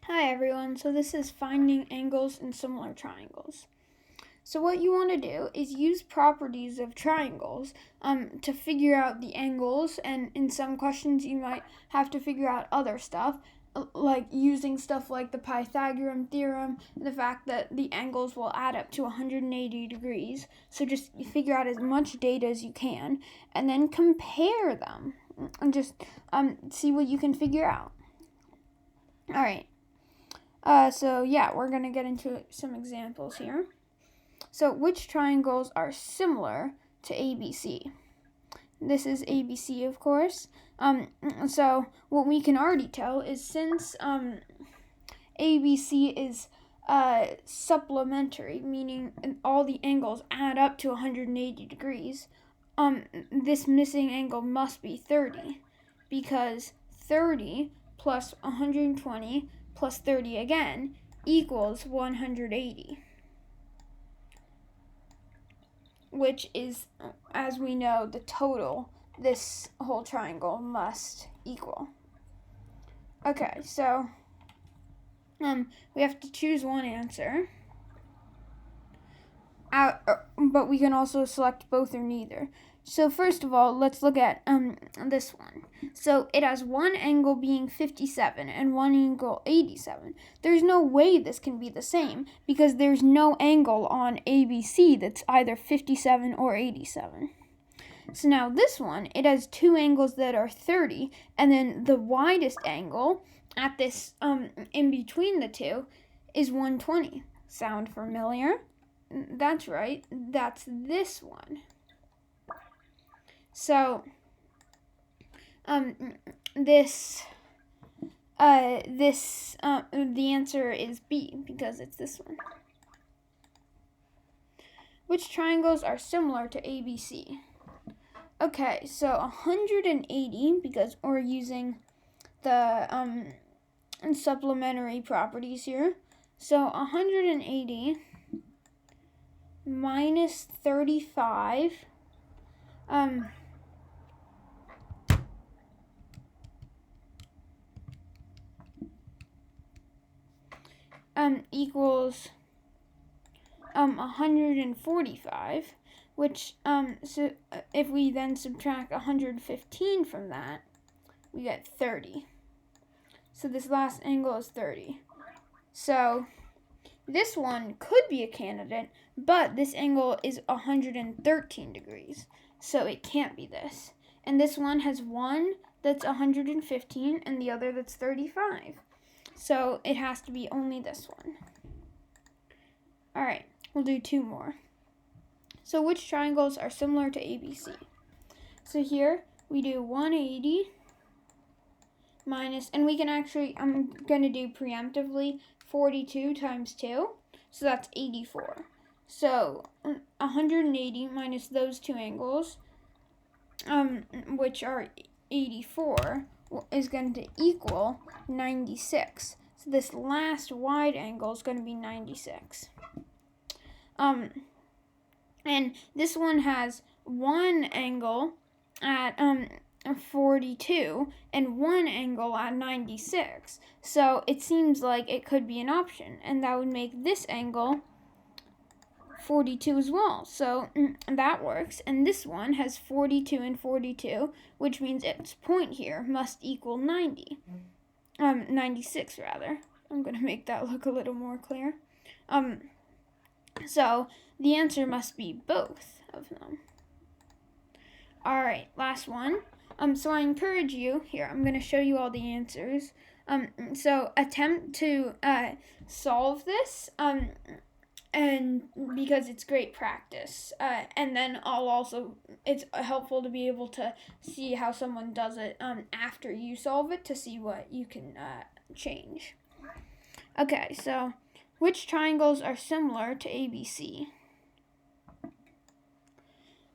Hi everyone, so this is finding angles in similar triangles. So what you want to do is use properties of triangles to figure out the angles, and in some questions you might have to figure out other stuff, like using stuff like the Pythagorean theorem, the fact that the angles will add up to 180 degrees. So just figure out as much data as you can, and then compare them, and just see what you can figure out. All right. We're going to get into some examples here. So, which triangles are similar to ABC? This is ABC, of course. So, what we can already tell is since ABC is supplementary, meaning all the angles add up to 180 degrees, this missing angle must be 30, because 30 plus 120 plus 30 again equals 180, which is, as we know, the total this whole triangle must equal. Okay, so we have to choose one answer, but we can also select both or neither. So first of all, let's look at this one. So it has one angle being 57 and one angle 87. There's no way this can be the same because there's no angle on ABC that's either 57 or 87. So now this one, it has two angles that are 30, and then the widest angle at this in between the two is 120. Sound familiar? That's right, that's this one. So, the answer is B, because it's this one. Which triangles are similar to ABC? Okay, so 180, because we're using the supplementary properties here. So 180 minus 35 equals 145, which so if we then subtract 115 from that, we get 30. So this last angle is 30. So this one could be a candidate, but this angle is 113 degrees, so it can't be this. And this one has one that's 115 and the other that's 35. So it has to be only this one. All right, we'll do two more. So which triangles are similar to ABC? So here we do 180 minus, and we can actually, I'm going to do preemptively 42 times 2, so that's 84. So 180 minus those two angles, which are 84, is going to equal 96. So this last wide angle is going to be 96. And this one has one angle at 42 and one angle at 96. So it seems like it could be an option, and that would make this angle 42 as well. So that works. And this one has 42 and 42, which means its point here must equal 90. 96 rather. I'm going to make that look a little more clear. So the answer must be both of them. All right, last one. So I encourage you, here, I'm going to show you all the answers. So attempt to solve this, and because it's great practice. And then it's helpful to be able to see how someone does it after you solve it, to see what you can change. Okay, so which triangles are similar to ABC?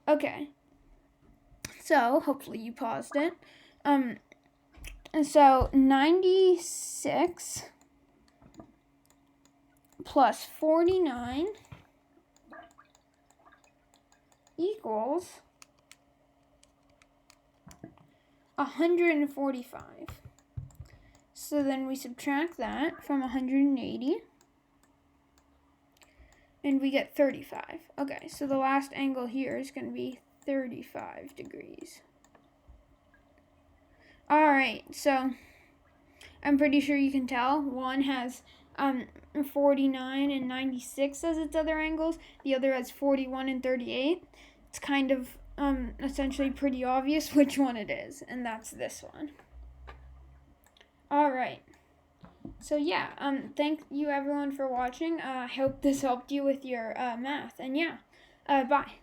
Okay, so hopefully you paused it. So 96 plus 49 equals 145. So then we subtract that from 180. And we get 35. Okay, so the last angle here is going to be 35 degrees. Alright, so I'm pretty sure you can tell. One has 49 and 96 as its other angles. The other has 41 and 38. It's kind of essentially pretty obvious which one it is, and that's this one. Alright. So yeah, thank you everyone for watching. I hope this helped you with your math. And yeah, bye.